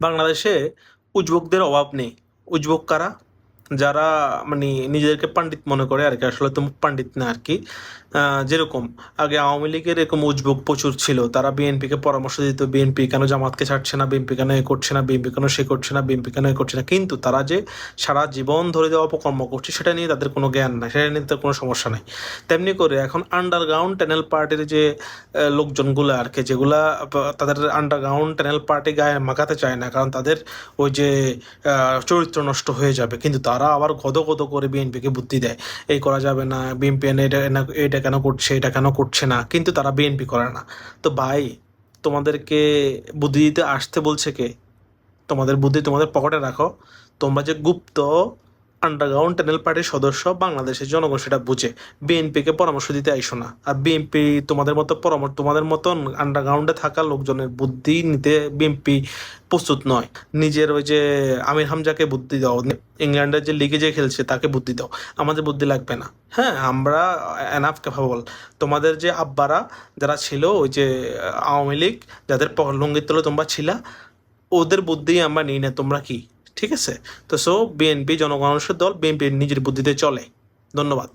বাংলাদেশে উজবুকদের অভাব নেই। উজবুক কারা? যারা মানে নিজেদেরকে পাণ্ডিত মনে করে আর কি, আসলে তো পাণ্ডিত না আর কি। যেরকম আগে আওয়ামী লীগের এরকম উজবুক প্রচুর ছিল, তারা বিএনপিকে পরামর্শ দিত, বিএনপি কেন জামাতকে ছাড়ছে না, বিএনপি কেন এ করছে না, বিএনপি কেন সে করছে না, বিএনপি কেন এ করছে না। কিন্তু তারা যে সারা জীবন ধরে যে অপকর্ম করছে সেটা নিয়ে তাদের কোনো জ্ঞান নাই, সেটা নিয়ে তাদের কোনো সমস্যা নাই। তেমনি করে এখন আন্ডারগ্রাউন্ড টানেল পার্টির যে লোকজনগুলো আর কি, যেগুলা তাদের আন্ডারগ্রাউন্ড টানেল পার্টি গায়ে মাখাতে চায় না, কারণ তাদের ওই যে চরিত্র নষ্ট হয়ে যাবে, কিন্তু তারা আবার গদ গদ করে বিএনপিকে বুদ্ধি দেয়, এই করা যাবে না, বিএনপি এটা কেন করছে, এটা কেন করছে না, কিন্তু তারা বিএনপি করে না। তো ভাই, তোমাদেরকে বুদ্ধি দিতে আসতে বলছে কে? তোমাদের বুদ্ধি তোমাদের পকেটে রাখো। তোমরা যে গুপ্ত আন্ডারগ্রাউন্ড টানেল পার্টির সদস্য, বাংলাদেশের জনগণ সেটা বুঝে। বিএনপিকে পরামর্শ দিতে আইসো না। আর বিএনপি তোমাদের মতো তোমাদের মতন আন্ডারগ্রাউন্ডে থাকা লোকজনের বুদ্ধি নিতে বিএনপি প্রস্তুত নয়। নিজের ওই যে আমির হামজাকে বুদ্ধি দাও, ইংল্যান্ডের যে লিগে যে খেলছে তাকে বুদ্ধি দাও, আমাদের বুদ্ধি লাগবে না। হ্যাঁ, আমরা এনাফ ক্যাপাবল। তোমাদের যে আব্বারা যারা ছিল ওই যে আওয়ামী লীগ, যাদের লঙ্গির তলে তোমরা ছিলা, ওদের বুদ্ধি আমরা নিই না। তোমরা কি? ঠিক আছে? তো বিএনপি জনগণের দল, বিএনপি নিজের বুদ্ধিতে চলে। ধন্যবাদ।